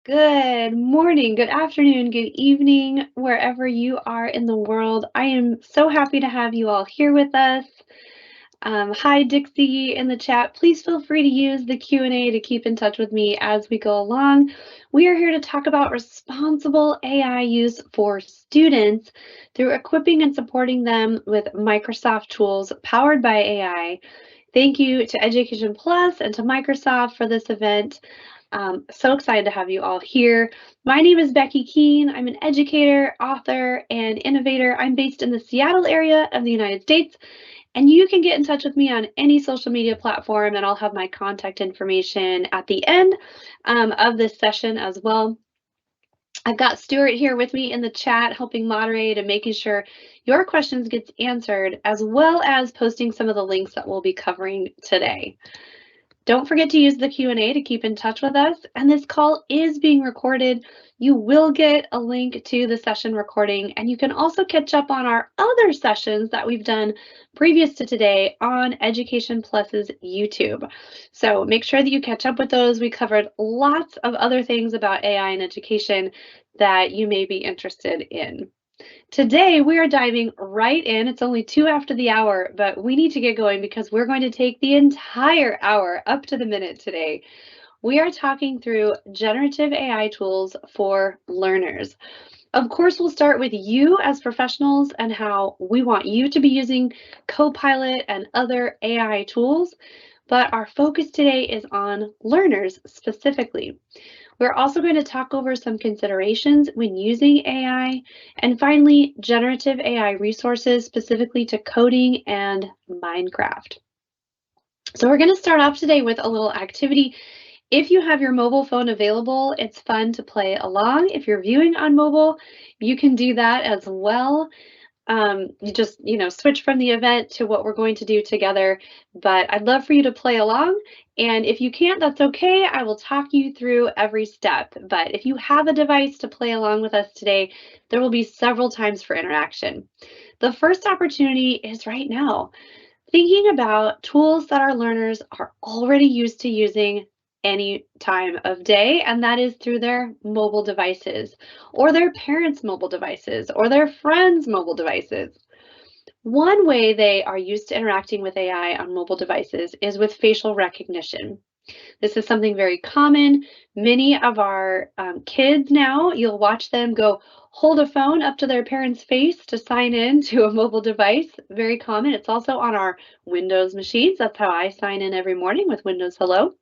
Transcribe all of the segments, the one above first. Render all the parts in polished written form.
Good morning, good afternoon, good evening, wherever you are in the world. I am so happy to have you all here with us. Hi, Dixie in the chat. Please feel free to use the Q&A to keep in touch with me as we go along. We are here to talk about responsible AI use for students through equipping and supporting them with Microsoft tools powered by AI. Thank you to Education Plus and to Microsoft for this event. So excited to have you all here. My name is Becky Keene. I'm an educator, author, and innovator. I'm based in the Seattle area of the United States, and you can get in touch with me on any social media platform, and I'll have my contact information at the end of this session as well. I've got Stuart here with me in the chat, helping moderate and making sure your questions get answered, as well as posting some of the links that we'll be covering today. Don't forget to use the Q&A to keep in touch with us, and this call is being recorded. You will get a link to the session recording, and you can also catch up on our other sessions that we've done previous to today on Education Plus's YouTube. So make sure that you catch up with those. We covered lots of other things about AI and education that you may be interested in. Today, we are diving right in. It's only 2 after the hour, but we need to get going because we're going to take the entire hour up to the minute today. We are talking through generative AI tools for learners. Of course, we'll start with you as professionals and how we want you to be using Copilot and other AI tools, but our focus today is on learners specifically. We're also going to talk over some considerations when using AI, and finally, generative AI resources specifically to coding and Minecraft. So we're going to start off today with a little activity. If you have your mobile phone available, it's fun to play along. If you're viewing on mobile, you can do that as well. You just, switch from the event to what we're going to do together, but I'd love for you to play along. And if you can't, that's okay. I will talk you through every step. But if you have a device to play along with us today, there will be several times for interaction. The first opportunity is right now, thinking about tools that our learners are already used to using any time of day, and that is through their mobile devices or their parents' mobile devices or their friends' mobile devices. One way they are used to interacting with AI on mobile devices is with facial recognition. This is something very common. Many of our kids now, you'll watch them go hold a phone up to their parent's face to sign in to a mobile device. Very common. It's also on our Windows machines. That's how I sign in every morning, with Windows Hello.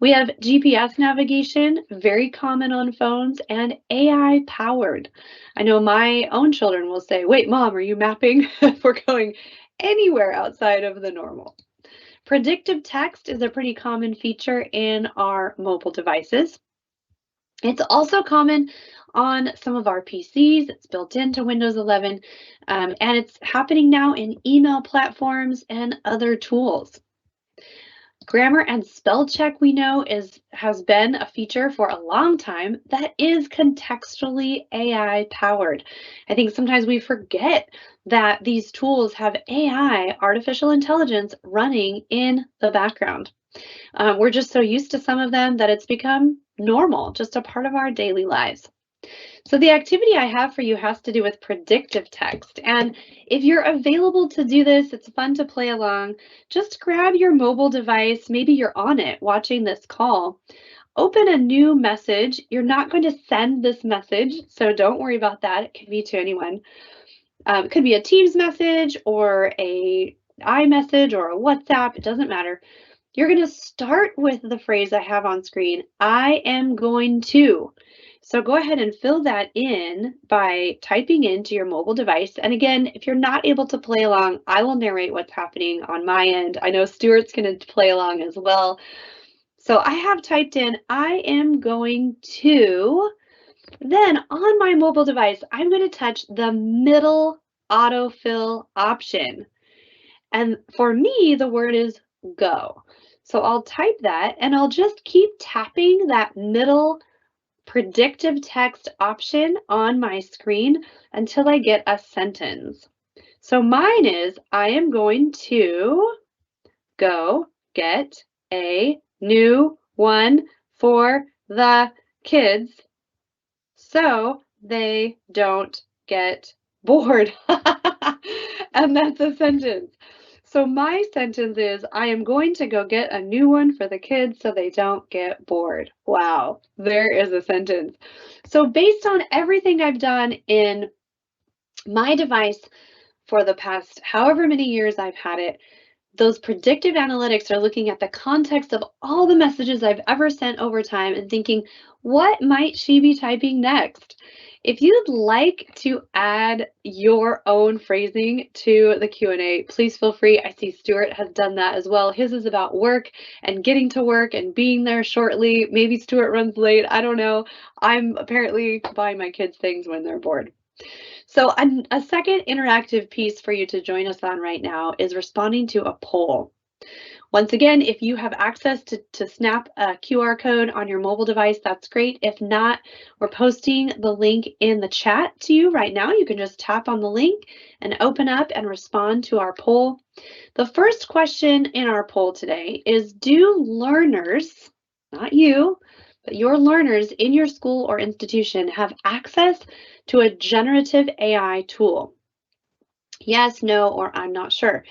We have GPS navigation, very common on phones, and AI powered. I know my own children will say, "Wait, Mom, are you mapping?" if we're going anywhere outside of the normal. Predictive text is a pretty common feature in our mobile devices. It's also common on some of our PCs. It's built into Windows 11, and it's happening now in email platforms and other tools. Grammar and spell check, we know, has been a feature for a long time that is contextually AI powered. I think sometimes we forget that these tools have AI, artificial intelligence, running in the background. We're just so used to some of them that it's become normal, just a part of our daily lives. So the activity I have for you has to do with predictive text. And if you're available to do this, it's fun to play along. Just grab your mobile device. Maybe you're on it watching this call. Open a new message. You're not going to send this message, so don't worry about that. It could be to anyone. It could be a Teams message or a iMessage or a WhatsApp. It doesn't matter. You're going to start with the phrase I have on screen, I am going to. So go ahead and fill that in by typing into your mobile device. And again, if you're not able to play along, I will narrate what's happening on my end. I know Stuart's going to play along as well. So I have typed in, I am going to. Then on my mobile device, I'm going to touch the middle autofill option. And for me, the word is go. So I'll type that and I'll just keep tapping that middle predictive text option on my screen until I get a sentence. So mine is, I am going to go get a new one for the kids so they don't get bored. And that's a sentence. So my sentence is, I am going to go get a new one for the kids so they don't get bored. Wow, there is a sentence. So based on everything I've done in my device for the past however many years I've had it, those predictive analytics are looking at the context of all the messages I've ever sent over time and thinking, what might she be typing next? If you'd like to add your own phrasing to the Q&A, please feel free. I see Stuart has done that as well. His is about work and getting to work and being there shortly. Maybe Stuart runs late. I don't know. I'm apparently buying my kids things when they're bored. So a second interactive piece for you to join us on right now is responding to a poll. Once again, if you have access to snap a QR code on your mobile device, that's great. If not, we're posting the link in the chat to you right now. You can just tap on the link and open up and respond to our poll. The first question in our poll today is, do learners, not you, but your learners in your school or institution have access to a generative AI tool? Yes, no, or I'm not sure.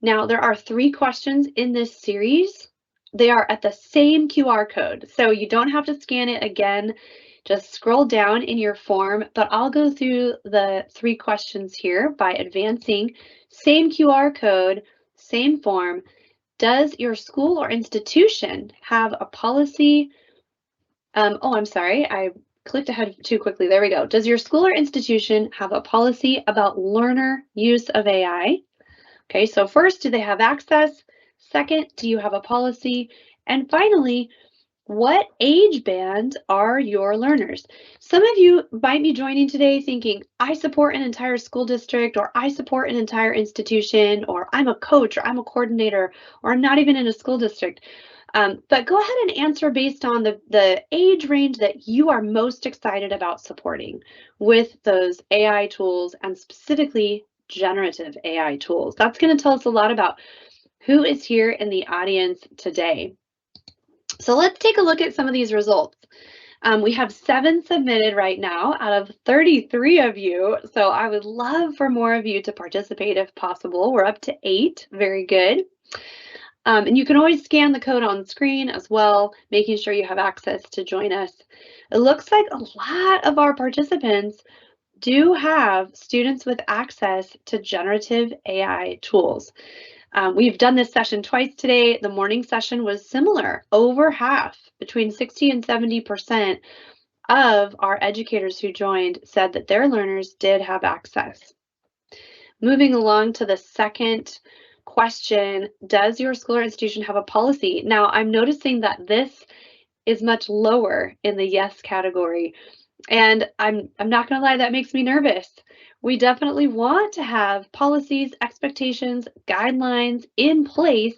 Now, there are 3 questions in this series. They are at the same QR code, so you don't have to scan it again. Just scroll down in your form, but I'll go through the 3 questions here by advancing. Same QR code, same form. Does your school or institution have a policy? I'm sorry, I clicked ahead too quickly. There we go. Does your school or institution have a policy about learner use of AI? Okay, so first, do they have access? Second, do you have a policy? And finally, what age band are your learners? Some of you might be joining today thinking, I support an entire school district, or I support an entire institution, or I'm a coach, or I'm a coordinator, or I'm not even in a school district. But go ahead and answer based on the age range that you are most excited about supporting with those AI tools, and specifically generative AI tools. That's going to tell us a lot about who is here in the audience today. So let's take a look at some of these results. We have 7 submitted right now out of 33 of you. So I would love for more of you to participate if possible. We're up to 8. Very good. And you can always scan the code on screen as well, making sure you have access to join us. It looks like a lot of our participants do have students with access to generative AI tools. We've done this session twice today. The morning session was similar. Over half, between 60 and 70% of our educators who joined said that their learners did have access. Moving along to the second question, does your school or institution have a policy? Now, I'm noticing that this is much lower in the yes category. And I'm not going to lie, that makes me nervous. We definitely want to have policies, expectations, guidelines in place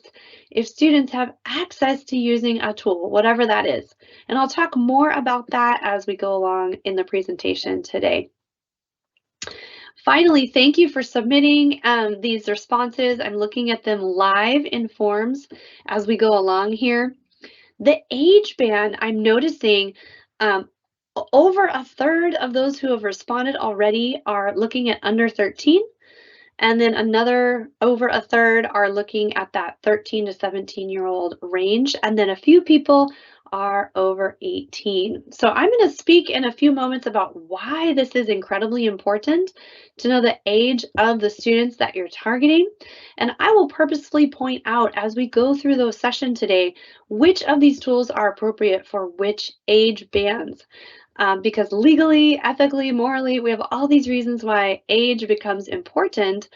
if students have access to using a tool, whatever that is. And I'll talk more about that as we go along in the presentation today. Finally, thank you for submitting these responses. I'm looking at them live in forms as we go along here. The age band, I'm noticing over a third of those who have responded already are looking at under 13. And then another over a third are looking at that 13 to 17-year-old range. And then a few people are over 18. So I'm going to speak in a few moments about why this is incredibly important to know the age of the students that you're targeting. And I will purposefully point out as we go through those sessions today, which of these tools are appropriate for which age bands. Because legally, ethically, morally, we have all these reasons why age becomes important,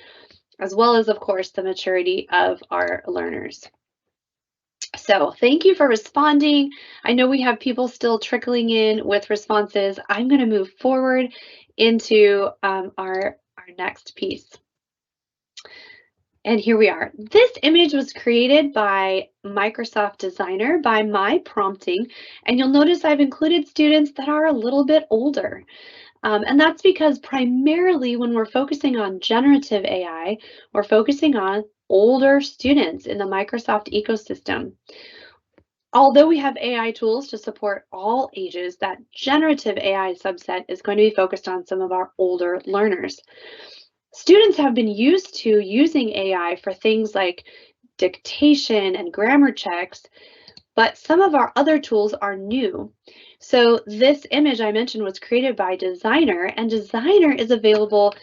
as well as, of course, the maturity of our learners. So thank you for responding. I know we have people still trickling in with responses. I'm going to move forward into our next piece. And here we are. This image was created by Microsoft Designer by my prompting, and you'll notice I've included students that are a little bit older. And that's because primarily when we're focusing on generative AI, we're focusing on older students in the Microsoft ecosystem. Although we have AI tools to support all ages, that generative AI subset is going to be focused on some of our older learners. Students have been used to using AI for things like dictation and grammar checks, but some of our other tools are new. So this image I mentioned was created by Designer, and Designer is available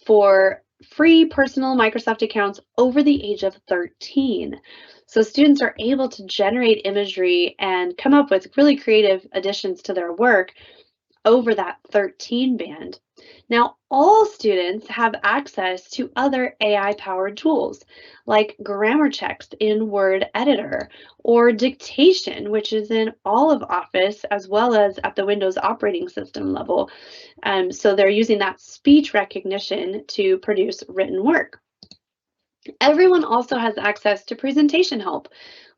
for free personal Microsoft accounts over the age of 13. So students are able to generate imagery and come up with really creative additions to their work over that 13 band. Now, all students have access to other AI-powered tools like grammar checks in Word Editor or dictation, which is in all of Office as well as at the Windows operating system level. So they're using that speech recognition to produce written work. Everyone also has access to presentation help,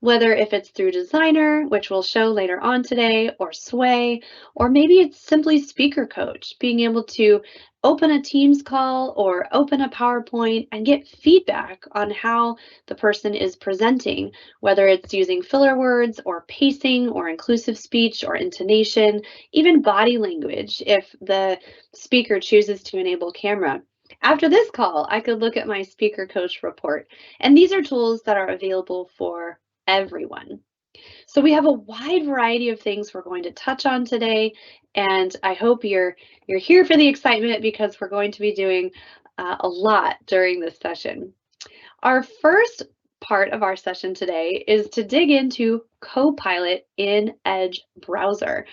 whether if it's through Designer, which we'll show later on today, or Sway, or maybe it's simply Speaker Coach, being able to open a Teams call or open a PowerPoint and get feedback on how the person is presenting, whether it's using filler words or pacing or inclusive speech or intonation, even body language if the speaker chooses to enable camera. After this call, I could look at my Speaker Coach report, and these are tools that are available for everyone. So we have a wide variety of things we're going to touch on today, and I hope you're here for the excitement because we're going to be doing a lot during this session. Our first part of our session today is to dig into Copilot in Edge browser.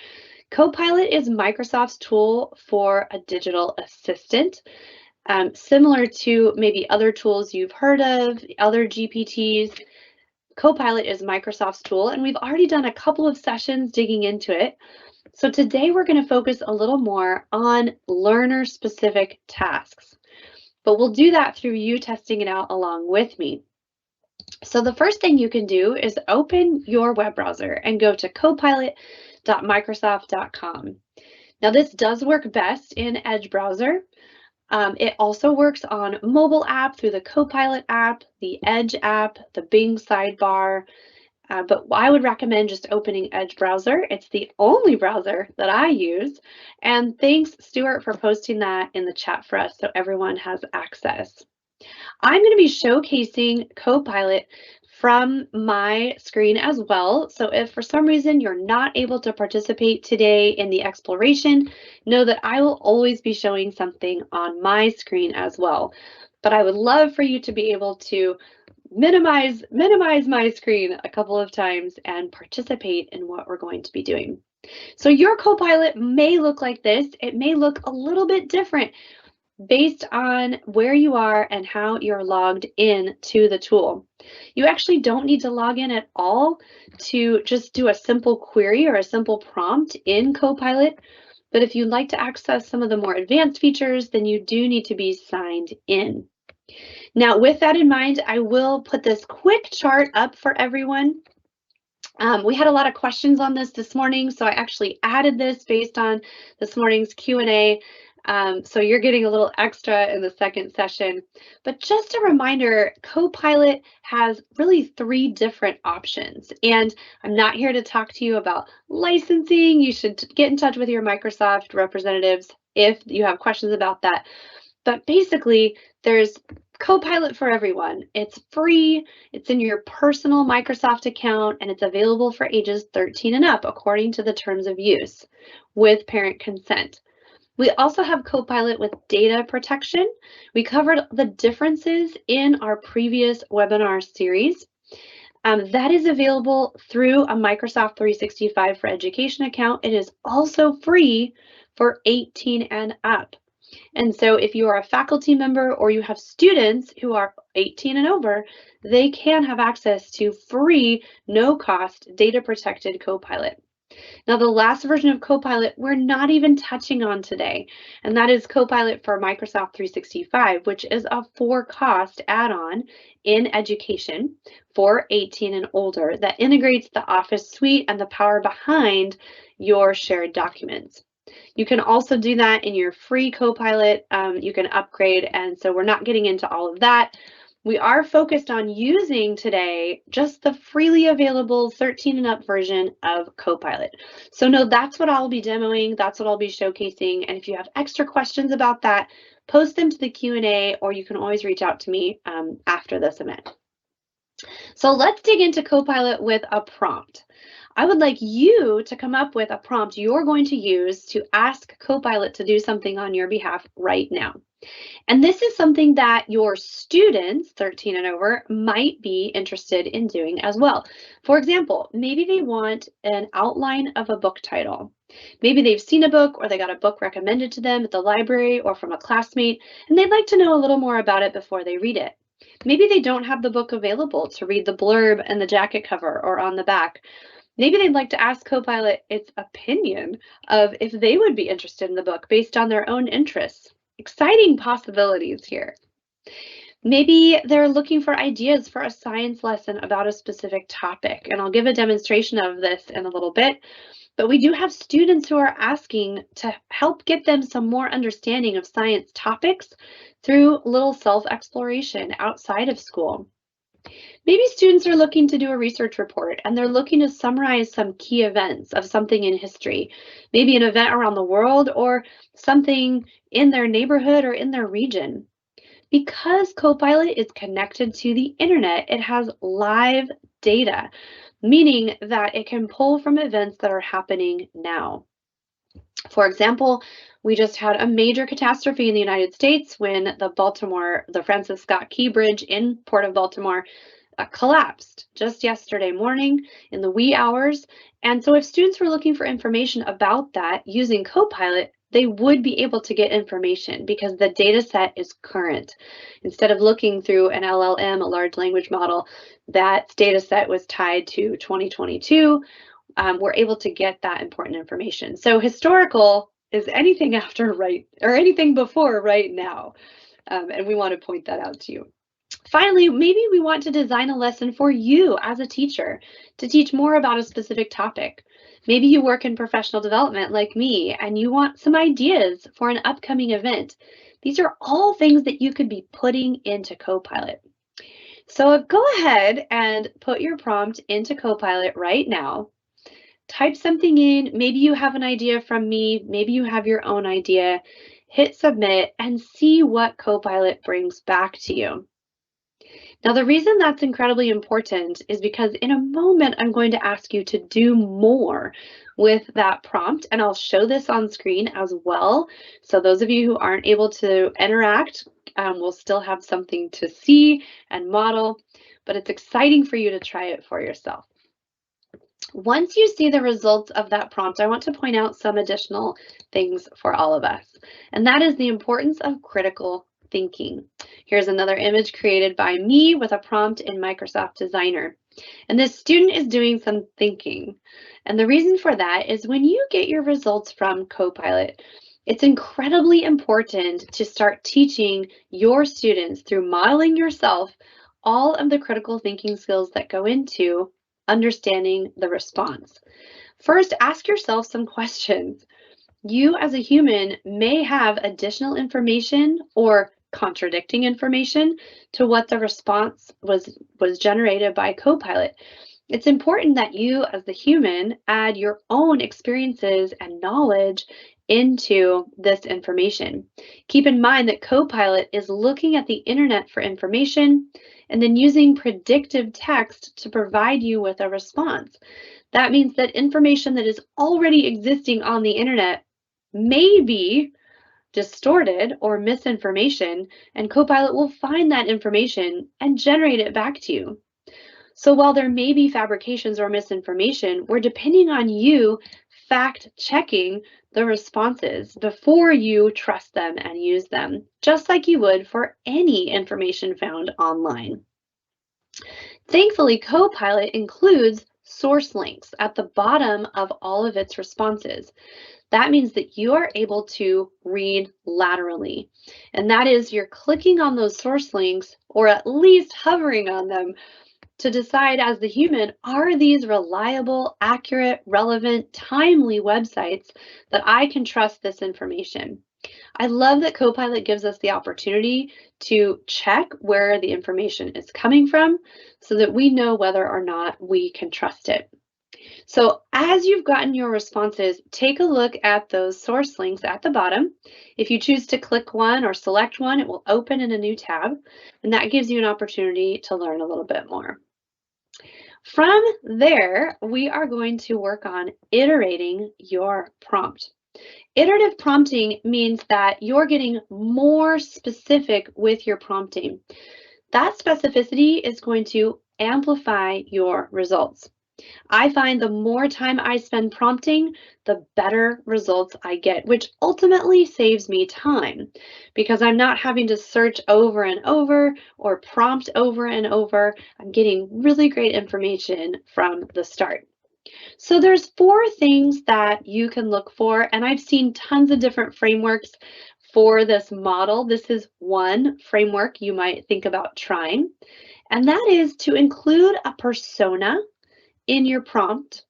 Copilot is Microsoft's tool for a digital assistant. Similar to maybe other tools you've heard of, other GPTs, Copilot is Microsoft's tool, and we've already done a couple of sessions digging into it. So today we're going to focus a little more on learner-specific tasks, but we'll do that through you testing it out along with me. So the first thing you can do is open your web browser and go to copilot.microsoft.com. Now this does work best in Edge browser. It also works on mobile app through the Copilot app, the Edge app, the Bing sidebar, but I would recommend just opening Edge browser. It's the only browser that I use. And thanks, Stuart, for posting that in the chat for us so everyone has access. I'm going to be showcasing Copilot from my screen as well. So if for some reason you're not able to participate today in the exploration, know that I will always be showing something on my screen as well. But I would love for you to be able to minimize my screen a couple of times and participate in what we're going to be doing. So your Copilot may look like this. It may look a little bit different based on where you are and how you're logged in to the tool. You actually don't need to log in at all to just do a simple query or a simple prompt in Copilot. But if you'd like to access some of the more advanced features, then you do need to be signed in. Now, with that in mind, I will put this quick chart up for everyone. We had a lot of questions on this morning, so I actually added this based on this morning's Q&A. So you're getting a little extra in the second session. But just a reminder, Copilot has really 3 different options. And I'm not here to talk to you about licensing. You should get in touch with your Microsoft representatives if you have questions about that. But basically, there's Copilot for everyone. It's free, it's in your personal Microsoft account, and it's available for ages 13 and up according to the terms of use with parent consent. We also have Copilot with data protection. We covered the differences in our previous webinar series. That is available through a Microsoft 365 for Education account. It is also free for 18 and up. And so if you are a faculty member or you have students who are 18 and over, they can have access to free, no-cost, data-protected Copilot. Now, the last version of Copilot we're not even touching on today, and that is Copilot for Microsoft 365, which is a for-cost add-on in education for 18 and older that integrates the Office suite and the power behind your shared documents. You can also do that in your free Copilot. You can upgrade, and so we're not getting into all of that. We are focused on using today just the freely available 13 and up version of Copilot. So no, that's what I'll be demoing, that's what I'll be showcasing, and if you have extra questions about that, post them to the Q&A, or you can always reach out to me after this event. So let's dig into Copilot with a prompt. I would like you to come up with a prompt you're going to use to ask Copilot to do something on your behalf right now. And this is something that your students, 13 and over, might be interested in doing as well. For example, maybe they want an outline of a book title. Maybe they've seen a book or they got a book recommended to them at the library or from a classmate, and they'd like to know a little more about it before they read it. Maybe they don't have the book available to read the blurb and the jacket cover or on the back. Maybe they'd like to ask Copilot its opinion of if they would be interested in the book based on their own interests. Exciting possibilities here. Maybe they're looking for ideas for a science lesson about a specific topic, and I'll give a demonstration of this in a little bit. But we do have students who are asking to help get them some more understanding of science topics through little self-exploration outside of school. Maybe students are looking to do a research report and they're looking to summarize some key events of something in history, maybe an event around the world or something in their neighborhood or in their region. Because Copilot is connected to the internet, it has live data, meaning that it can pull from events that are happening now. For example, we just had a major catastrophe in the United States when the Francis Scott Key Bridge in Port of Baltimore collapsed just yesterday morning in the wee hours. And so if students were looking for information about that using Copilot, they would be able to get information because the data set is current. Instead of looking through an LLM, a large language model, that data set was tied to 2022. We're able to get that important information. So historical is anything after right or anything before right now. And we want to point that out to you. Finally, maybe we want to design a lesson for you as a teacher to teach more about a specific topic. Maybe you work in professional development like me and you want some ideas for an upcoming event. These are all things that you could be putting into Copilot. So go ahead and put your prompt into Copilot right now. Type something in. Maybe you have an idea from me. Maybe you have your own idea. Hit submit and see what Copilot brings back to you. Now, the reason that's incredibly important is because in a moment, I'm going to ask you to do more with that prompt, and I'll show this on screen as well. So those of you who aren't able to interact will still have something to see and model, but it's exciting for you to try it for yourself. Once you see the results of that prompt, I want to point out some additional things for all of us, and that is the importance of critical thinking. Here's another image created by me with a prompt in Microsoft Designer. And this student is doing some thinking. And the reason for that is when you get your results from Copilot, it's incredibly important to start teaching your students through modeling yourself all of the critical thinking skills that go into understanding the response. First, ask yourself some questions. You as a human may have additional information or contradicting information to what the response was generated by Copilot. It's important that you as the human add your own experiences and knowledge into this information. Keep in mind that Copilot is looking at the internet for information and then using predictive text to provide you with a response. That means that information that is already existing on the internet may be distorted or misinformation, and Copilot will find that information and generate it back to you. So while there may be fabrications or misinformation, we're depending on you fact-checking the responses before you trust them and use them, just like you would for any information found online. Thankfully, Copilot includes source links at the bottom of all of its responses. That means that you are able to read laterally. And that is you're clicking on those source links or at least hovering on them to decide as the human, are these reliable, accurate, relevant, timely websites that I can trust this information? I love that Copilot gives us the opportunity to check where the information is coming from so that we know whether or not we can trust it. So as you've gotten your responses, take a look at those source links at the bottom. If you choose to click one or select one, it will open in a new tab, and that gives you an opportunity to learn a little bit more. From there, we are going to work on iterating your prompt. Iterative prompting means that you're getting more specific with your prompting. That specificity is going to amplify your results. I find the more time I spend prompting, the better results I get, which ultimately saves me time because I'm not having to search over and over or prompt over and over. I'm getting really great information from the start. So there's 4 things that you can look for, and I've seen tons of different frameworks for this model. This is one framework you might think about trying, and that is to include a persona in your prompt,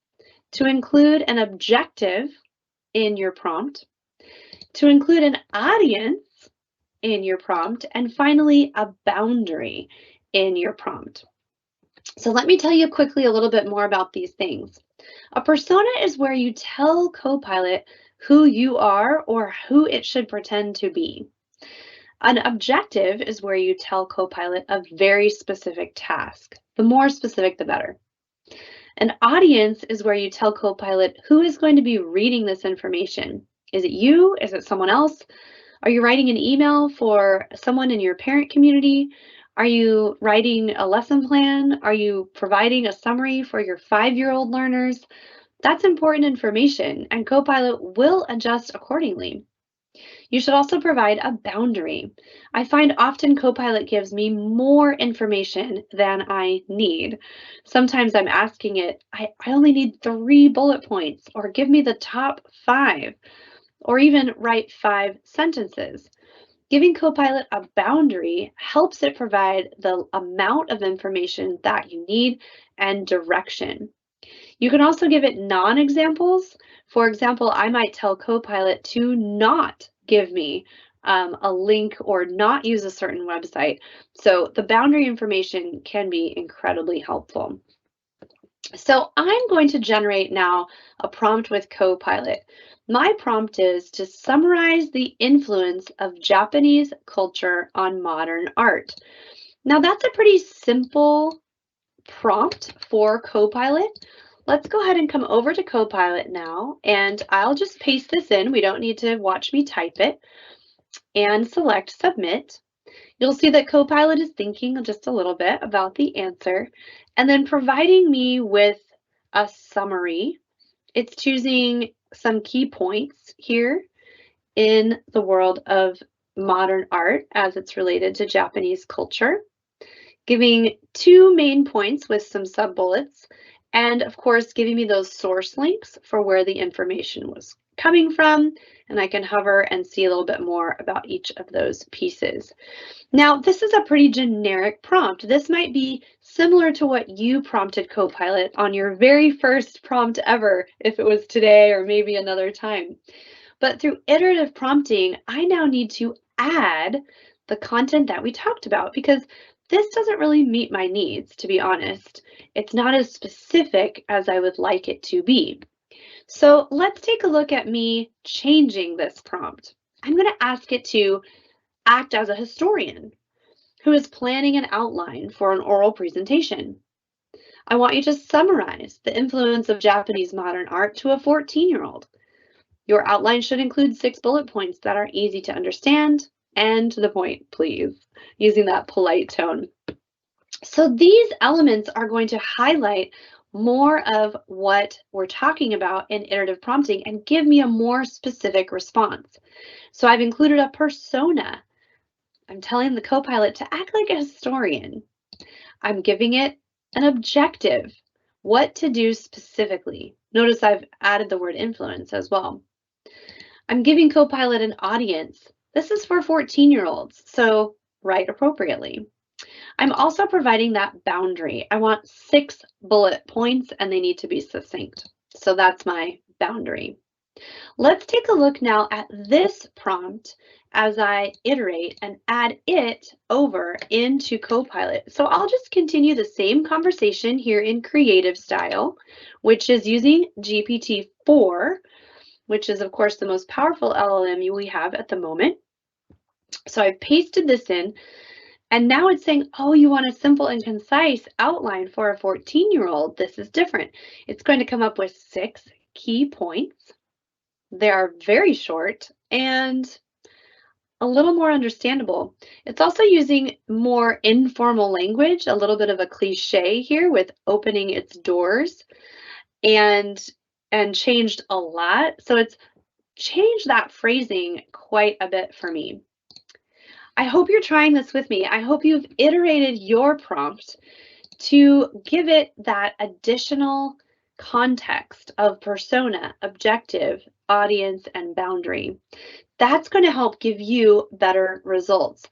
to include an objective in your prompt, to include an audience in your prompt, and finally a boundary in your prompt. So let me tell you quickly a little bit more about these things. A persona is where you tell Copilot who you are or who it should pretend to be. An objective is where you tell Copilot a very specific task. The more specific, the better. An audience is where you tell Copilot who is going to be reading this information. Is it you? Is it someone else? Are you writing an email for someone in your parent community? Are you writing a lesson plan? Are you providing a summary for your 5-year-old learners? That's important information, and Copilot will adjust accordingly. You should also provide a boundary. I find often Copilot gives me more information than I need. Sometimes I'm asking it, I only need 3 bullet points, or give me the top 5, or even write 5 sentences. Giving Copilot a boundary helps it provide the amount of information that you need and direction. You can also give it non-examples. For example, I might tell Copilot to not give me a link or not use a certain website. So the boundary information can be incredibly helpful. So I'm going to generate now a prompt with Copilot. My prompt is to summarize the influence of Japanese culture on modern art. Now that's a pretty simple prompt for Copilot. Let's go ahead and come over to Copilot now, and I'll just paste this in. We don't need to watch me type it, and select Submit. You'll see that Copilot is thinking just a little bit about the answer and then providing me with a summary. It's choosing some key points here in the world of modern art as it's related to Japanese culture, giving 2 main points with some sub-bullets, and of course, giving me those source links for where the information was coming from, and I can hover and see a little bit more about each of those pieces. Now, this is a pretty generic prompt. This might be similar to what you prompted Copilot on your very first prompt ever, if it was today or maybe another time. But through iterative prompting, I now need to add the content that we talked about because this doesn't really meet my needs, to be honest. It's not as specific as I would like it to be. So let's take a look at me changing this prompt. I'm going to ask it to act as a historian who is planning an outline for an oral presentation. I want you to summarize the influence of Japanese modern art to a 14-year-old. Your outline should include 6 bullet points that are easy to understand and to the point, please, using that polite tone. So these elements are going to highlight more of what we're talking about in iterative prompting and give me a more specific response. So I've included a persona. I'm telling the Copilot to act like a historian. I'm giving it an objective, what to do specifically. Notice I've added the word influence as well. I'm giving Copilot an audience. This is for 14-year-olds, so write appropriately. I'm also providing that boundary. I want 6 bullet points and they need to be succinct. So that's my boundary. Let's take a look now at this prompt as I iterate and add it over into Copilot. So I'll just continue the same conversation here in creative style, which is using GPT-4, which is of course the most powerful LLM we have at the moment. So I've pasted this in, and now it's saying, oh, you want a simple and concise outline for a 14-year-old. This is different. It's going to come up with 6 key points. They are very short and a little more understandable. It's also using more informal language, a little bit of a cliche here with opening its doors, and changed a lot. So it's changed that phrasing quite a bit for me. I hope you're trying this with me. I hope you've iterated your prompt to give it that additional context of persona, objective, audience, and boundary. That's going to help give you better results.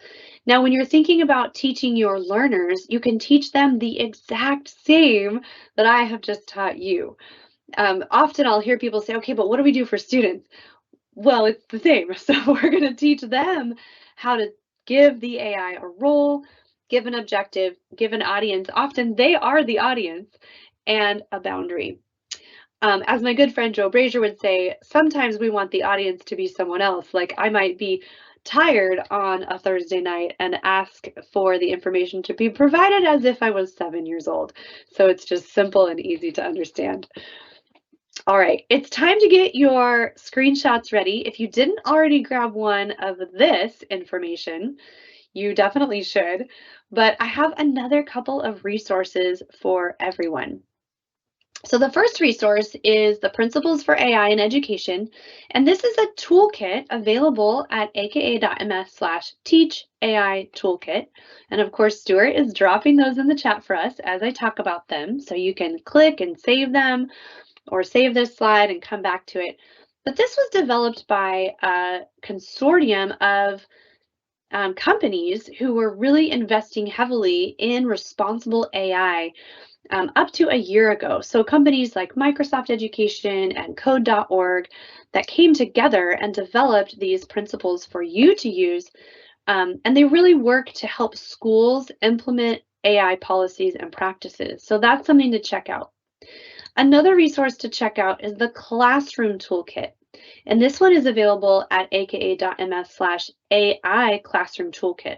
Now, when you're thinking about teaching your learners, you can teach them the exact same that I have just taught you. Often I'll hear people say, okay, but what do we do for students? Well, it's the same. So we're going to teach them how to give the AI a role, give an objective, give an audience. Often they are the audience, and a boundary. As my good friend Joe Brazier would say, sometimes we want the audience to be someone else. Like I might be tired on a Thursday night and ask for the information to be provided as if I was 7 years old. So it's just simple and easy to understand. All right, it's time to get your screenshots ready. If you didn't already grab one of this information, you definitely should. But I have another couple of resources for everyone. So the first resource is the Principles for AI in Education, and this is a toolkit available at aka.ms/teachai-toolkit. And of course, Stuart is dropping those in the chat for us as I talk about them, so you can click and save them or save this slide and come back to it. But this was developed by a consortium of companies who were really investing heavily in responsible AI up to a year ago. So companies like Microsoft Education and Code.org that came together and developed these principles for you to use. And they really work to help schools implement AI policies and practices. So that's something to check out. Another resource to check out is the Classroom Toolkit. And this one is available at aka.ms/AI Classroom Toolkit.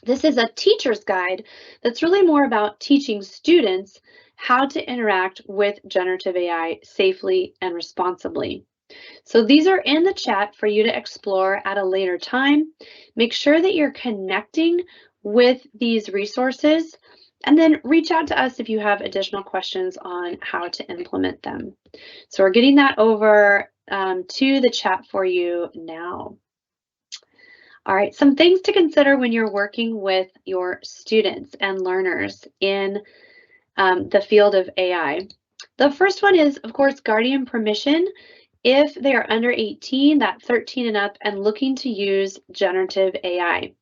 This is a teacher's guide that's really more about teaching students how to interact with generative AI safely and responsibly. So these are in the chat for you to explore at a later time. Make sure that you're connecting with these resources, and then reach out to us if you have additional questions on how to implement them. So we're getting that over to the chat for you now. All right, some things to consider when you're working with your students and learners in the field of AI. The first one is, of course, guardian permission. If they are under 18, that's 13 and up, and looking to use generative AI.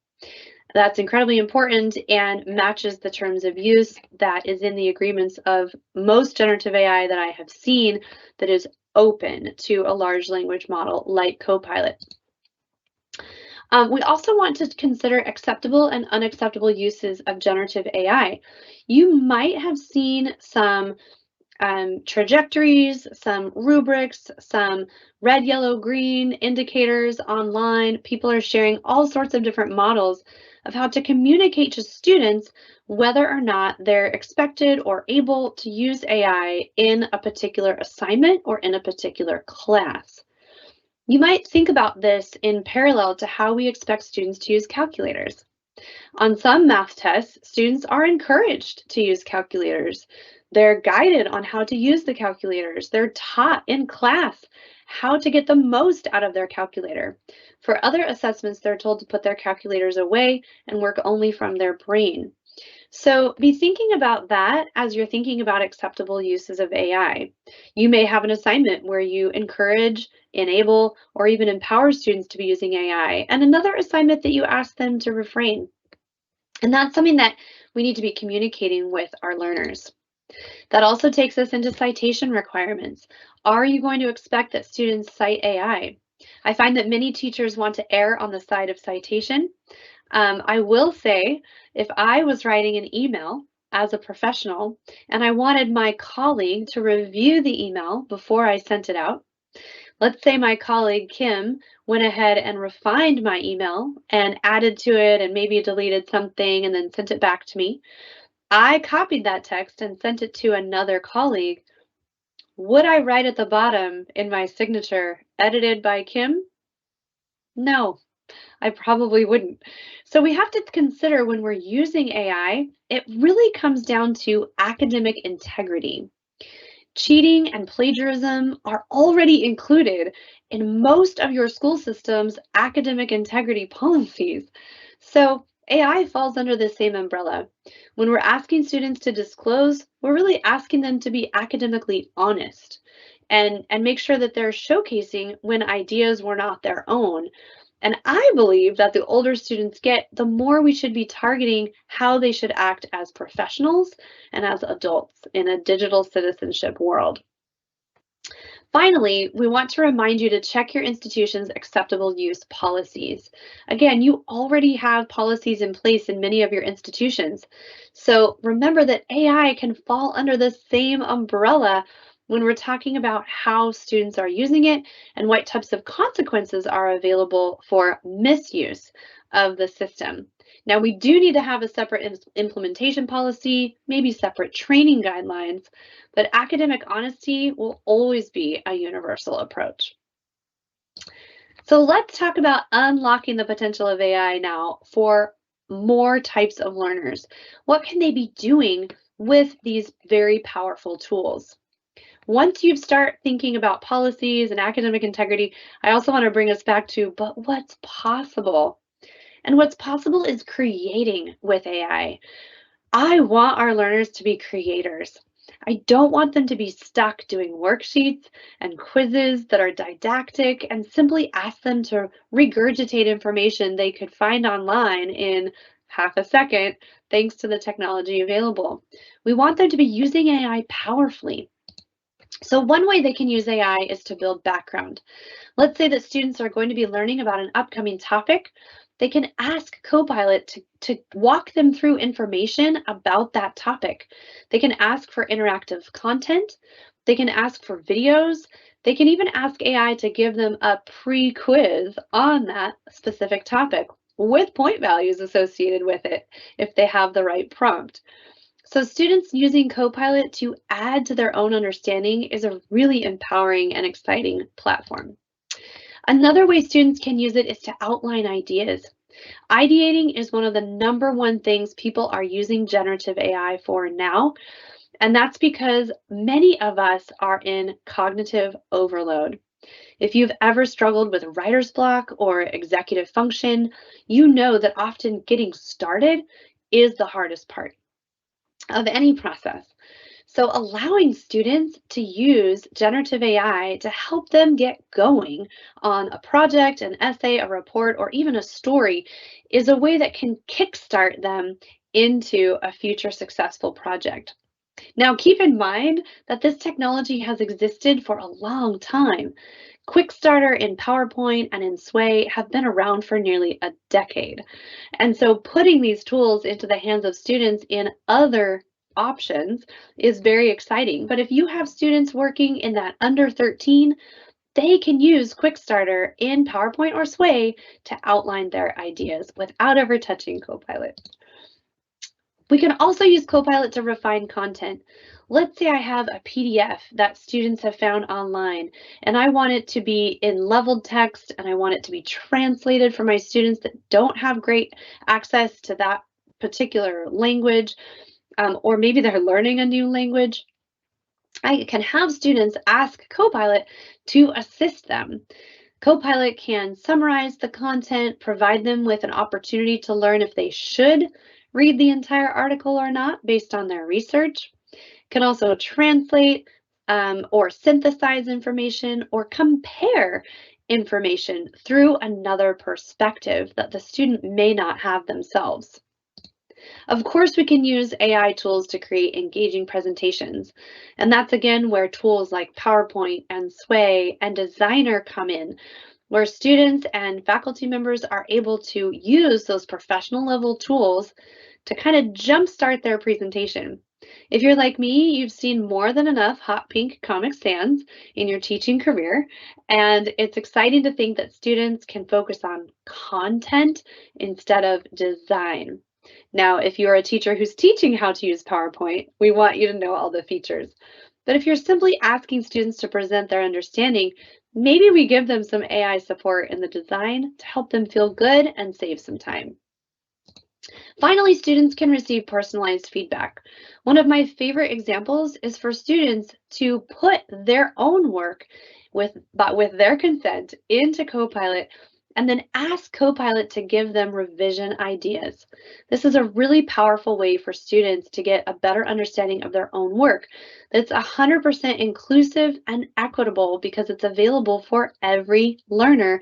That's incredibly important and matches the terms of use that is in the agreements of most generative AI that I have seen that is open to a large language model like Copilot. We also want to consider acceptable and unacceptable uses of generative AI. You might have seen some trajectories, some rubrics, some red, yellow, green indicators online. People are sharing all sorts of different models of how to communicate to students whether or not they're expected or able to use AI in a particular assignment or in a particular class. You might think about this in parallel to how we expect students to use calculators. On some math tests, students are encouraged to use calculators. They're guided on how to use the calculators. They're taught in class how to get the most out of their calculator. For other assessments, they're told to put their calculators away and work only from their brain. So be thinking about that as you're thinking about acceptable uses of AI. You may have an assignment where you encourage, enable, or even empower students to be using AI, and another assignment that you ask them to refrain. And that's something that we need to be communicating with our learners. That also takes us into citation requirements. Are you going to expect that students cite AI? I find that many teachers want to err on the side of citation. I will say, if I was writing an email as a professional and I wanted my colleague to review the email before I sent it out, let's say my colleague Kim went ahead and refined my email and added to it and maybe deleted something and then sent it back to me. I copied that text and sent it to another colleague. Would I write at the bottom in my signature, edited by Kim? No, I probably wouldn't. So we have to consider when we're using AI, it really comes down to academic integrity. Cheating and plagiarism are already included in most of your school system's academic integrity policies. So AI falls under the same umbrella. When we're asking students to disclose, we're really asking them to be academically honest and make sure that they're showcasing when ideas were not their own. And I believe that the older students get, the more we should be targeting how they should act as professionals and as adults in a digital citizenship world. Finally, we want to remind you to check your institution's acceptable use policies. Again, you already have policies in place in many of your institutions. So remember that AI can fall under the same umbrella when we're talking about how students are using it and what types of consequences are available for misuse of the system. Now, we do need to have a separate implementation policy, maybe separate training guidelines, but academic honesty will always be a universal approach. So let's talk about unlocking the potential of AI now for more types of learners. What can they be doing with these very powerful tools? Once you start thinking about policies and academic integrity, I also want to bring us back to, but what's possible? And what's possible is creating with AI. I want our learners to be creators. I don't want them to be stuck doing worksheets and quizzes that are didactic and simply ask them to regurgitate information they could find online in half a second, thanks to the technology available. We want them to be using AI powerfully. So one way they can use AI is to build background. Let's say that students are going to be learning about an upcoming topic. They can ask Copilot to walk them through information about that topic. They can ask for interactive content. They can ask for videos. They can even ask AI to give them a pre-quiz on that specific topic with point values associated with it if they have the right prompt. So students using Copilot to add to their own understanding is a really empowering and exciting platform. Another way students can use it is to outline ideas. Ideating is one of the #1 things people are using generative AI for now, and that's because many of us are in cognitive overload. If you've ever struggled with writer's block or executive function, you know that often getting started is the hardest part of any process. So allowing students to use generative AI to help them get going on a project, an essay, a report, or even a story is a way that can kickstart them into a future successful project. Now, keep in mind that this technology has existed for a long time. Quickstarter in PowerPoint and in Sway have been around for nearly a decade. And so putting these tools into the hands of students in other options is very exciting. But if you have students working in that under 13, they can use Quickstarter in PowerPoint or Sway to outline their ideas without ever touching Copilot. We can also use Copilot to refine content. Let's say I have a PDF that students have found online and I want it to be in leveled text and I want it to be translated for my students that don't have great access to that particular language, or maybe they're learning a new language. I can have students ask Copilot to assist them. Copilot can summarize the content, provide them with an opportunity to learn if they should read the entire article or not based on their research. Can also translate or synthesize information or compare information through another perspective that the student may not have themselves. Of course, we can use AI tools to create engaging presentations. And that's again where tools like PowerPoint and Sway and Designer come in, where students and faculty members are able to use those professional level tools to kind of jumpstart their presentation. If you're like me, you've seen more than enough hot pink Comic Sans in your teaching career, and it's exciting to think that students can focus on content instead of design. Now, if you're a teacher who's teaching how to use PowerPoint, we want you to know all the features. But if you're simply asking students to present their understanding, maybe we give them some AI support in the design to help them feel good and save some time. Finally, students can receive personalized feedback. One of my favorite examples is for students to put their own work but with their consent into Copilot and then ask Copilot to give them revision ideas. This is a really powerful way for students to get a better understanding of their own work. It's 100% inclusive and equitable because it's available for every learner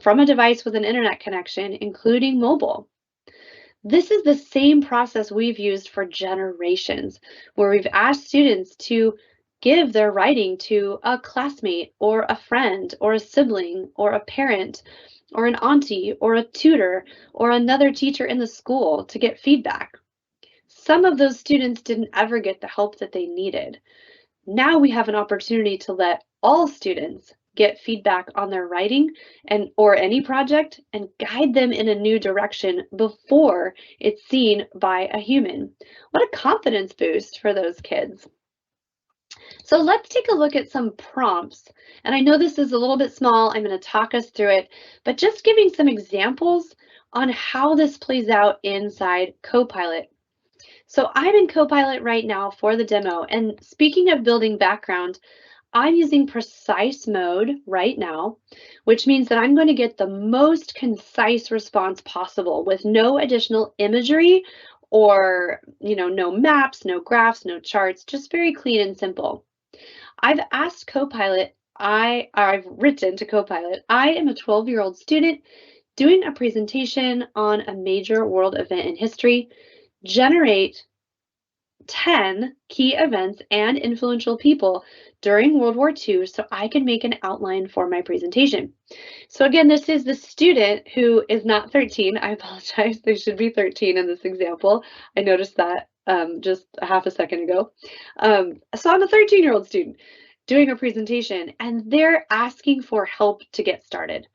from a device with an internet connection, including mobile. This is the same process we've used for generations, where we've asked students to give their writing to a classmate or a friend or a sibling or a parent or an auntie or a tutor or another teacher in the school to get feedback. Some of those students didn't ever get the help that they needed. Now we have an opportunity to let all students get feedback on their writing or any project and guide them in a new direction before it's seen by a human. What a confidence boost for those kids. So let's take a look at some prompts. And I know this is a little bit small. I'm going to talk us through it, but just giving some examples on how this plays out inside Copilot. So I'm in Copilot right now for the demo. And speaking of building background, I'm using precise mode right now, which means that I'm going to get the most concise response possible with no additional imagery or, no maps, no graphs, no charts, just very clean and simple. I've asked Copilot, I've written to Copilot, I am a 12-year-old student doing a presentation on a major world event in history. Generate 10 key events and influential people during World War II so I can make an outline for my presentation. So again, this is the student who is not 13. I apologize. They should be 13 in this example. I noticed that just a half a second ago. So I'm a 13-year-old student doing a presentation, and they're asking for help to get started.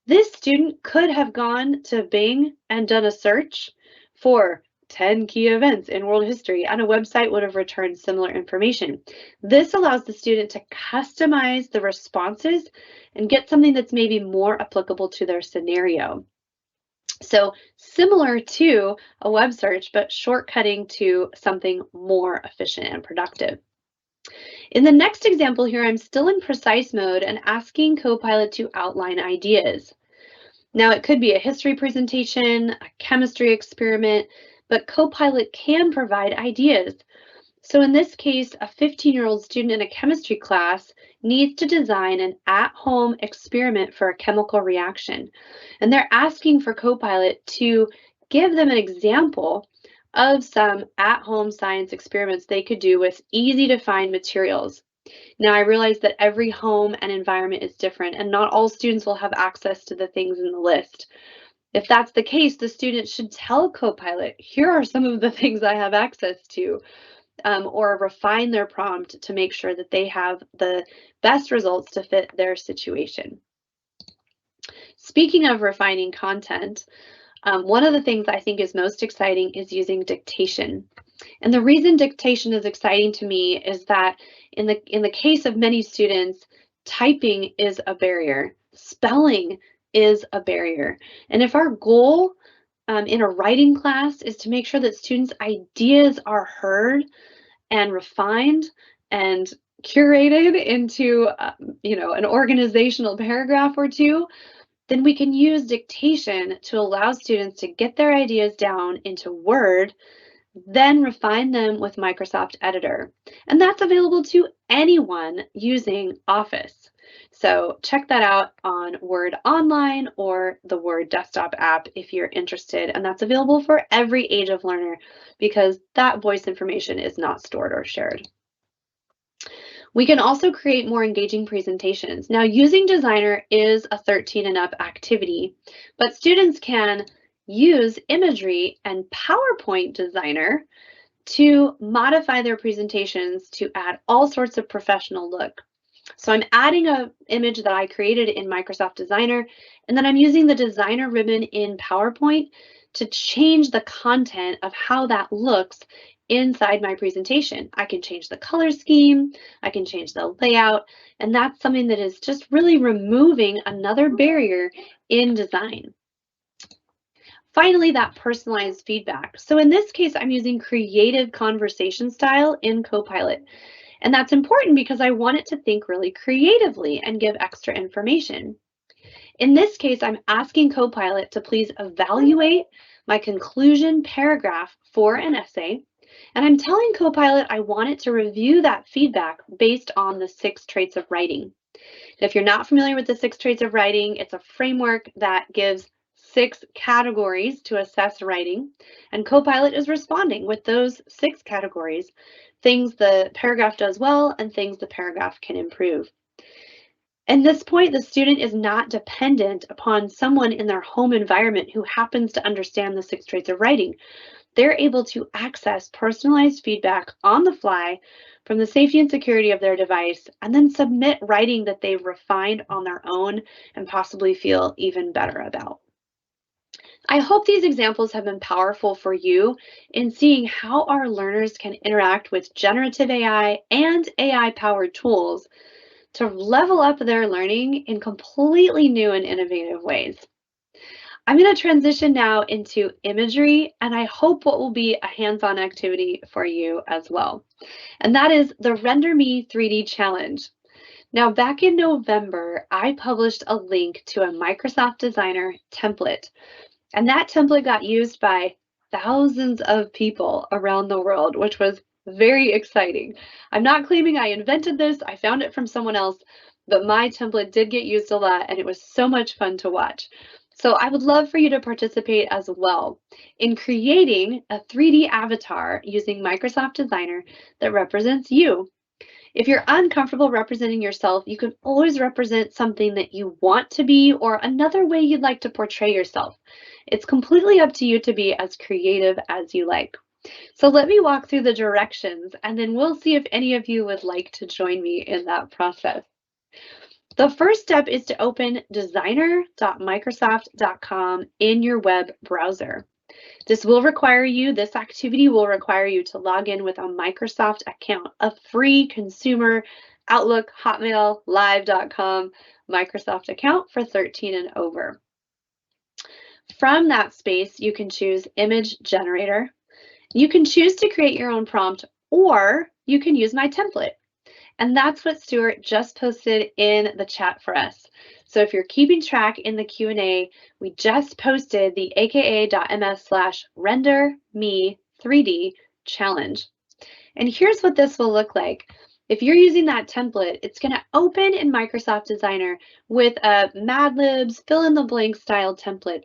This student could have gone to Bing and done a search for 10 key events in world history, and a website would have returned similar information. This allows the student to customize the responses and get something that's maybe more applicable to their scenario. So similar to a web search, but shortcutting to something more efficient and productive. In the next example here, I'm still in precise mode and asking Copilot to outline ideas. Now, it could be a history presentation, a chemistry experiment, but Copilot can provide ideas. So in this case, a 15-year-old student in a chemistry class needs to design an at-home experiment for a chemical reaction. And they're asking for Copilot to give them an example of some at-home science experiments they could do with easy-to-find materials. Now, I realize that every home and environment is different, and not all students will have access to the things in the list. If that's the case, the student should tell Copilot, here are some of the things I have access to, or refine their prompt to make sure that they have the best results to fit their situation. Speaking of refining content, one of the things I think is most exciting is using dictation. And the reason dictation is exciting to me is that in the case of many students, typing is a barrier. Spelling is a barrier. And if our goal in a writing class is to make sure that students' ideas are heard and refined and curated into an organizational paragraph or two, then we can use dictation to allow students to get their ideas down into Word, then refine them with Microsoft Editor. And that's available to anyone using Office. So check that out on Word Online or the Word desktop app if you're interested. And that's available for every age of learner because that voice information is not stored or shared. We can also create more engaging presentations. Now, using Designer is a 13 and up activity, but students can use imagery and PowerPoint Designer to modify their presentations to add all sorts of professional look. So I'm adding an image that I created in Microsoft Designer, and then I'm using the Designer ribbon in PowerPoint to change the content of how that looks inside my presentation. I can change the color scheme, I can change the layout, and that's something that is just really removing another barrier in design. Finally, that personalized feedback. So in this case, I'm using creative conversation style in Copilot. And that's important because I want it to think really creatively and give extra information. In this case, I'm asking Copilot to please evaluate my conclusion paragraph for an essay. And I'm telling Copilot I want it to review that feedback based on the 6 traits of writing. If you're not familiar with the 6 traits of writing, it's a framework that gives 6 categories to assess writing, and Copilot is responding with those 6 categories, things the paragraph does well and things the paragraph can improve. At this point, the student is not dependent upon someone in their home environment who happens to understand the 6 traits of writing. They're able to access personalized feedback on the fly from the safety and security of their device, and then submit writing that they've refined on their own and possibly feel even better about. I hope these examples have been powerful for you in seeing how our learners can interact with generative AI and AI-powered tools to level up their learning in completely new and innovative ways. I'm going to transition now into imagery, and I hope what will be a hands-on activity for you as well. And that is the Render Me 3D Challenge. Now, back in November, I published a link to a Microsoft Designer template, and that template got used by thousands of people around the world, which was very exciting. I'm not claiming I invented this, I found it from someone else, but my template did get used a lot, and it was so much fun to watch. So I would love for you to participate as well in creating a 3D avatar using Microsoft Designer that represents you. If you're uncomfortable representing yourself, you can always represent something that you want to be or another way you'd like to portray yourself. It's completely up to you to be as creative as you like. So let me walk through the directions and then we'll see if any of you would like to join me in that process. The first step is to open designer.microsoft.com in your web browser. This activity will require you to log in with a Microsoft account, a free consumer Outlook, Hotmail, Live.com Microsoft account for 13 and over. From that space, you can choose Image Generator. You can choose to create your own prompt, or you can use my template. And that's what Stuart just posted in the chat for us. So if you're keeping track in the Q&A, we just posted the aka.ms/renderme3D challenge. And here's what this will look like. If you're using that template, it's going to open in Microsoft Designer with a Mad Libs fill in the blank style template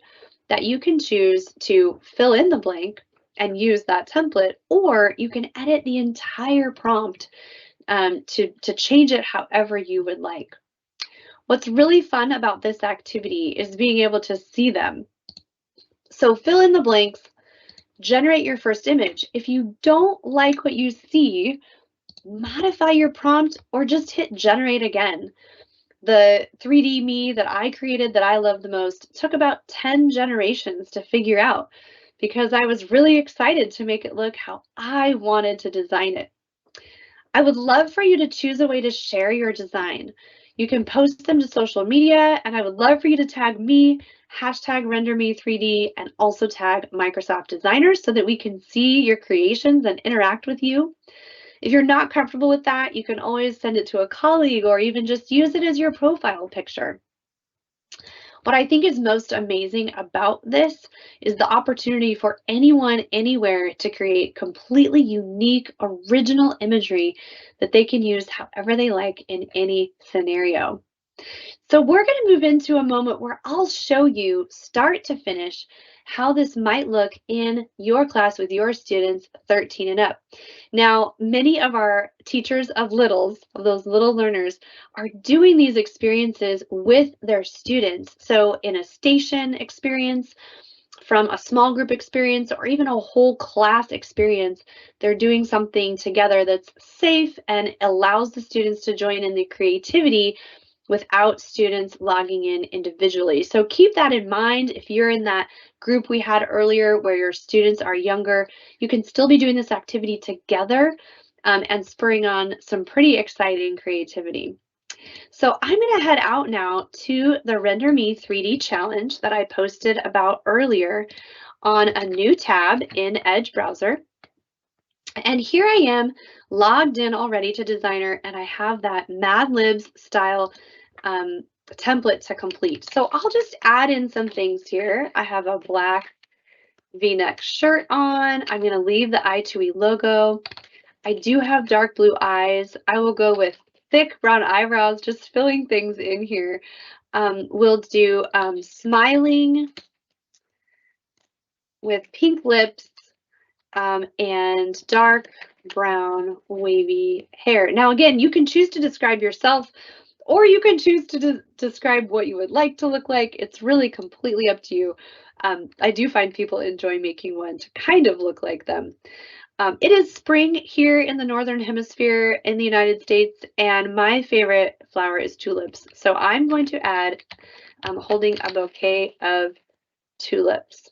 that you can choose to fill in the blank and use that template, or you can edit the entire prompt to change it however you would like. What's really fun about this activity is being able to see them. So fill in the blanks, generate your first image. If you don't like what you see, modify your prompt or just hit generate again. The 3D me that I created that I love the most took about 10 generations to figure out because I was really excited to make it look how I wanted to design it. I would love for you to choose a way to share your design. You can post them to social media, and I would love for you to tag me, #RenderMe3D, and also tag Microsoft Designer so that we can see your creations and interact with you. If you're not comfortable with that, you can always send it to a colleague or even just use it as your profile picture. What I think is most amazing about this is the opportunity for anyone, anywhere to create completely unique, original imagery that they can use however they like in any scenario. So we're going to move into a moment where I'll show you start to finish how this might look in your class with your students 13 and up. Now, many of our teachers of littles, of those little learners, are doing these experiences with their students. So in a station experience, from a small group experience, or even a whole class experience, they're doing something together that's safe and allows the students to join in the creativity without students logging in individually. So keep that in mind. If you're in that group we had earlier where your students are younger, you can still be doing this activity together and spurring on some pretty exciting creativity. So I'm going to head out now to the Render Me 3D challenge that I posted about earlier on a new tab in Edge browser. And here I am logged in already to Designer, and I have that Mad Libs style template to complete. So I'll just add in some things here. I have a black V-neck shirt on. I'm going to leave the I2E logo. I do have dark blue eyes. I will go with thick brown eyebrows, just filling things in here. We'll do smiling with pink lips and dark brown wavy hair. Now, again, you can choose to describe yourself, or you can choose to describe what you would like to look like. It's really completely up to you. I do find people enjoy making one to kind of look like them. It is spring here in the Northern Hemisphere in the United States, and my favorite flower is tulips. So I'm going to add, I'm holding a bouquet of tulips.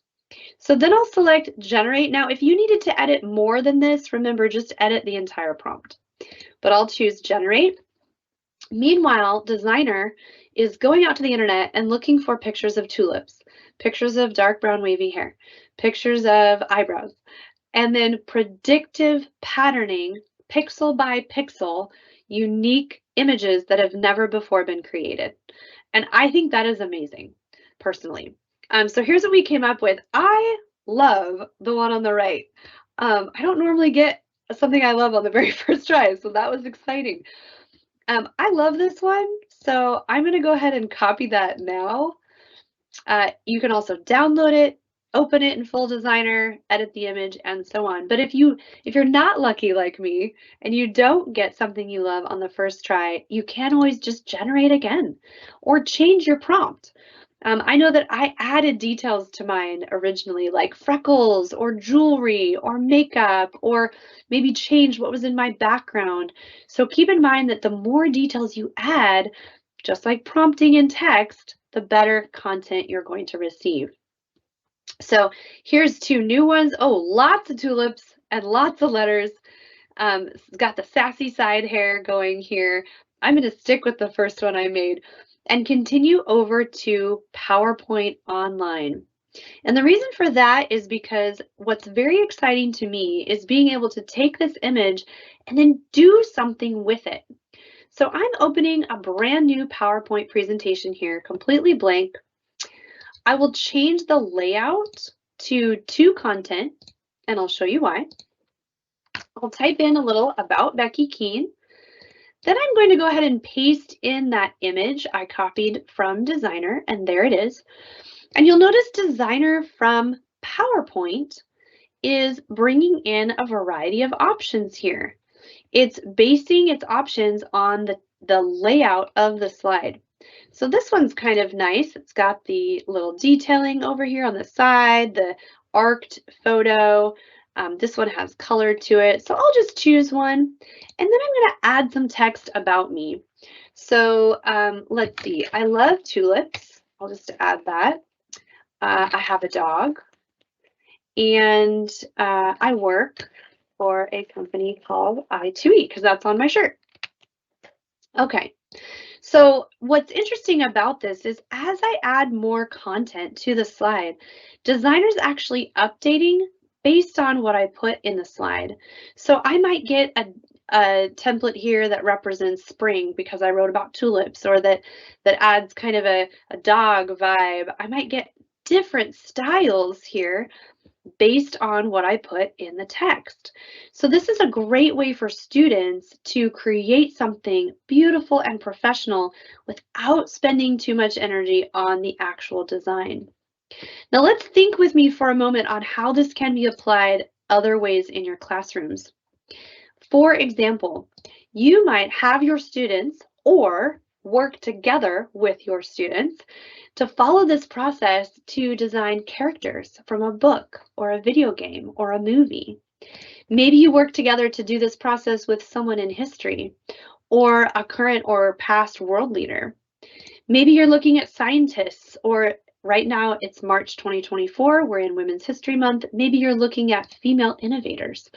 So then I'll select Generate. Now, if you needed to edit more than this, remember, just edit the entire prompt. But I'll choose Generate. Meanwhile, Designer is going out to the internet and looking for pictures of tulips, pictures of dark brown wavy hair, pictures of eyebrows, and then predictive patterning, pixel by pixel, unique images that have never before been created. And I think that is amazing, personally. So here's what we came up with. I love the one on the right. I don't normally get something I love on the very first try, so that was exciting. I love this one, so I'm going to go ahead and copy that now. You can also download it, open it in full Designer, edit the image, and so on. But if you're not lucky like me and you don't get something you love on the first try, you can always just generate again or change your prompt. I know that I added details to mine originally, like freckles or jewelry or makeup, or maybe change what was in my background. So keep in mind that the more details you add, just like prompting in text, the better content you're going to receive. So here's two new ones. Oh, lots of tulips and lots of letters. It's got the sassy side hair going here. I'm going to stick with the first one I made and continue over to PowerPoint Online. And the reason for that is because what's very exciting to me is being able to take this image and then do something with it. So I'm opening a brand new PowerPoint presentation here, completely blank. I will change the layout to content, and I'll show you why. I'll type in a little about Becky Keene. Then I'm going to go ahead and paste in that image I copied from Designer, and there it is. And you'll notice Designer from PowerPoint is bringing in a variety of options here. It's basing its options on the layout of the slide. So this one's kind of nice. It's got the little detailing over here on the side, the arced photo. This one has color to it. So I'll just choose one. And then I'm going to add some text about me. So let's see. I love tulips. I'll just add that. I have a dog. And I work for a company called I2E because that's on my shirt. Okay. So what's interesting about this is as I add more content to the slide, Designer's actually updating based on what I put in the slide. So I might get a template here that represents spring because I wrote about tulips, or that adds kind of a dog vibe. I might get different styles here based on what I put in the text. So this is a great way for students to create something beautiful and professional without spending too much energy on the actual design. Now let's think with me for a moment on how this can be applied other ways in your classrooms. For example, you might have your students or work together with your students to follow this process to design characters from a book or a video game or a movie. Maybe you work together to do this process with someone in history or a current or past world leader. Maybe you're looking at scientists, or right now it's March 2024, we're in Women's History Month. Maybe you're looking at female innovators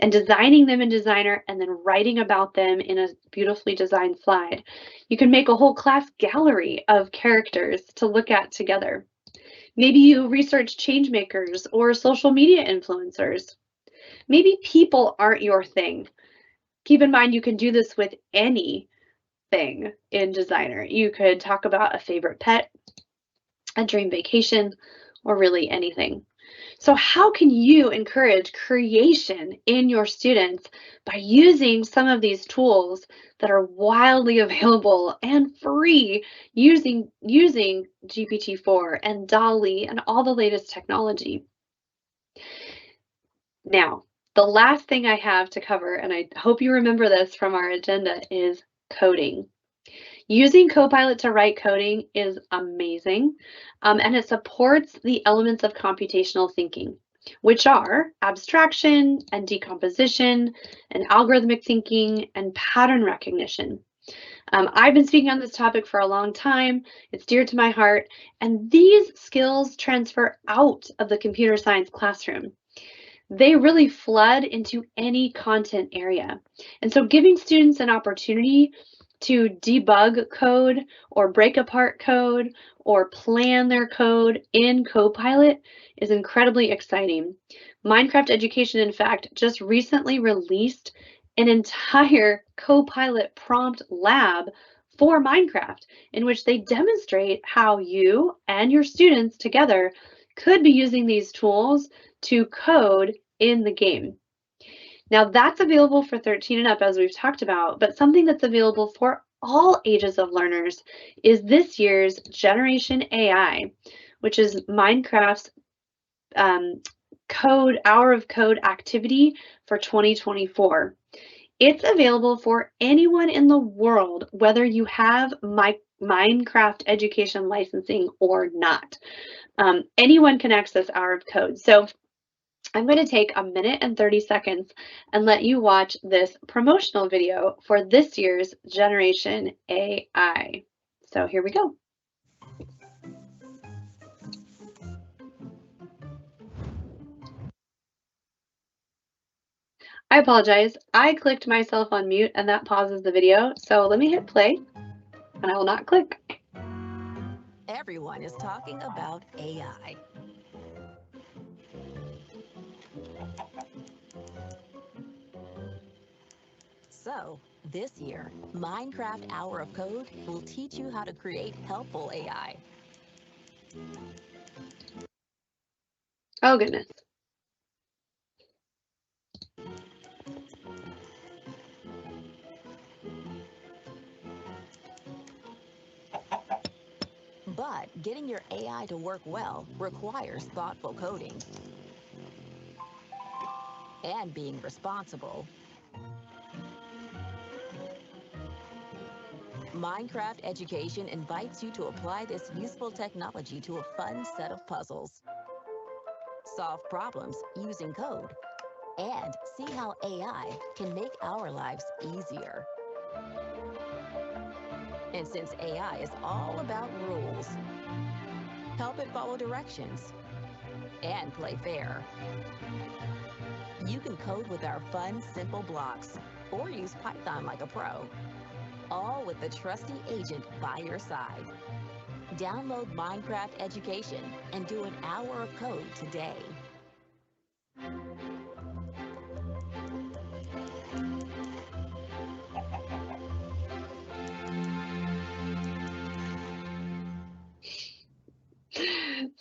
and designing them in Designer and then writing about them in a beautifully designed slide. You can make a whole class gallery of characters to look at together. Maybe you research changemakers or social media influencers. Maybe people aren't your thing. Keep in mind you can do this with anything in Designer. You could talk about a favorite pet, a dream vacation, or really anything. So how can you encourage creation in your students by using some of these tools that are wildly available and free using GPT-4 and DALL-E and all the latest technology? Now, the last thing I have to cover, and I hope you remember this from our agenda, is coding. Using Copilot to write coding is amazing, and it supports the elements of computational thinking, which are abstraction and decomposition and algorithmic thinking and pattern recognition. I've been speaking on this topic for a long time. It's dear to my heart, and these skills transfer out of the computer science classroom. They really flood into any content area. And so giving students an opportunity to debug code or break apart code or plan their code in Copilot is incredibly exciting. Minecraft Education, in fact, just recently released an entire Copilot prompt lab for Minecraft, in which they demonstrate how you and your students together could be using these tools to code in the game. Now that's available for 13 and up, as we've talked about, but something that's available for all ages of learners is this year's Generation AI, which is Minecraft's Hour of Code activity for 2024. It's available for anyone in the world, whether you have Minecraft education licensing or not. Anyone can access Hour of Code. So I'm going to take a minute and 30 seconds and let you watch this promotional video for this year's Generation AI. So here we go. I apologize. I clicked myself on mute and that pauses the video. So let me hit play and I will not click. Everyone is talking about AI. So, this year, Minecraft Hour of Code will teach you how to create helpful AI. Oh, goodness. But getting your AI to work well requires thoughtful coding and being responsible. Minecraft Education invites you to apply this useful technology to a fun set of puzzles, solve problems using code, and see how AI can make our lives easier. And since AI is all about rules, help it follow directions and play fair. You can code with our fun, simple blocks or use Python like a pro, all with the trusty agent by your side. Download Minecraft Education and do an hour of code today.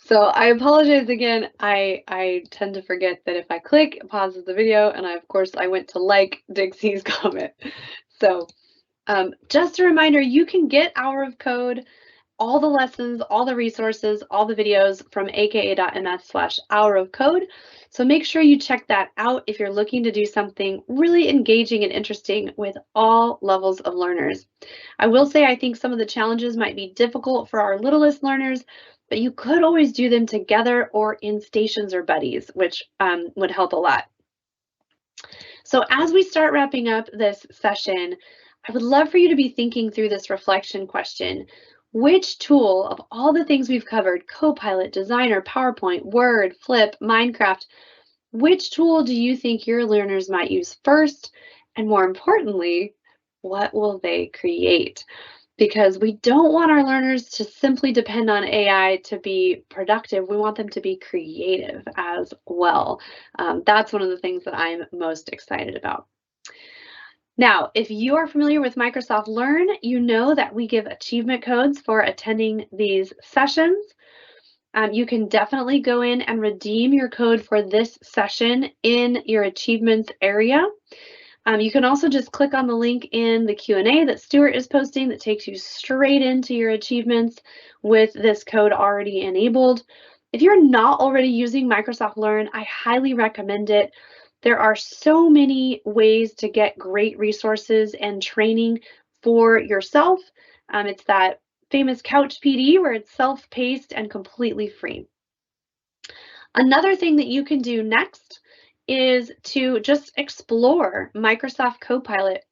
So I apologize again. I tend to forget that if I click, it pauses the video, and of course I went to like Dixie's comment. So just a reminder, you can get Hour of Code, all the lessons, all the resources, all the videos from aka.ms/hour of code. So make sure you check that out if you're looking to do something really engaging and interesting with all levels of learners. I will say I think some of the challenges might be difficult for our littlest learners, but you could always do them together or in stations or buddies, which would help a lot. So as we start wrapping up this session, I would love for you to be thinking through this reflection question. Which tool of all the things we've covered, Copilot, Designer, PowerPoint, Word, Flip, Minecraft, which tool do you think your learners might use first? And more importantly, what will they create? Because we don't want our learners to simply depend on AI to be productive. We want them to be creative as well. That's one of the things that I'm most excited about. Now, if you are familiar with Microsoft Learn, you know that we give achievement codes for attending these sessions. You can definitely go in and redeem your code for this session in your achievements area. You can also just click on the link in the Q&A that Stuart is posting that takes you straight into your achievements with this code already enabled. If you're not already using Microsoft Learn, I highly recommend it. There are so many ways to get great resources and training for yourself. It's that famous Couch PD where it's self-paced and completely free. Another thing that you can do next is to just explore Microsoft Copilot.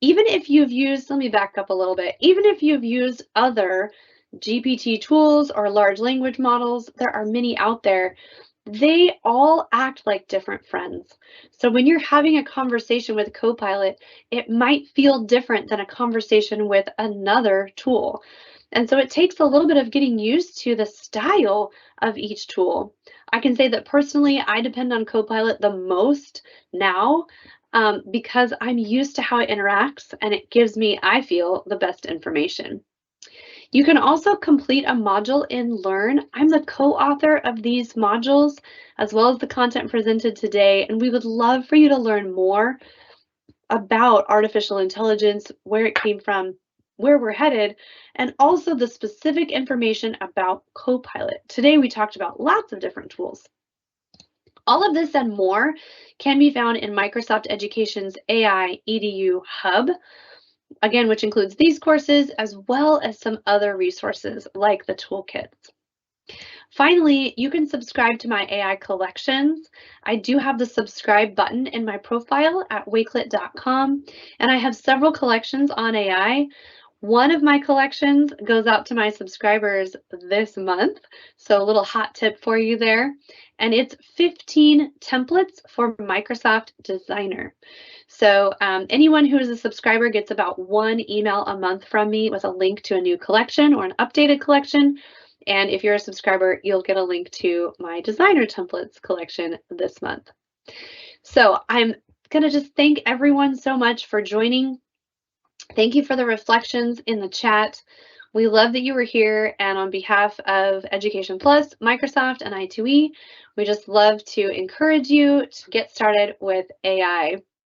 Even if you've used, let me back up a little bit, even if you've used other GPT tools or large language models, there are many out there. They all act like different friends. So when you're having a conversation with Copilot, it might feel different than a conversation with another tool. And so it takes a little bit of getting used to the style of each tool. I can say that personally, I depend on Copilot the most now because I'm used to how it interacts and it gives me, I feel, the best information. You can also complete a module in Learn. I'm the co-author of these modules as well as the content presented today, and we would love for you to learn more about artificial intelligence, where it came from, where we're headed, and also the specific information about Copilot. Today we talked about lots of different tools. All of this and more can be found in Microsoft Education's AI EDU Hub, again, which includes these courses as well as some other resources like the toolkits. Finally, you can subscribe to my AI collections. I do have the subscribe button in my profile at wakelet.com, and I have several collections on AI. One of my collections goes out to my subscribers this month, so a little hot tip for you there. And it's 15 templates for Microsoft Designer. So anyone who is a subscriber gets about one email a month from me with a link to a new collection or an updated collection. And if you're a subscriber, you'll get a link to my designer templates collection this month. So I'm going to just thank everyone so much for joining. Thank you for the reflections in the chat. We love that you were here. And on behalf of Education Plus, Microsoft, and I2E, we just love to encourage you to get started with AI.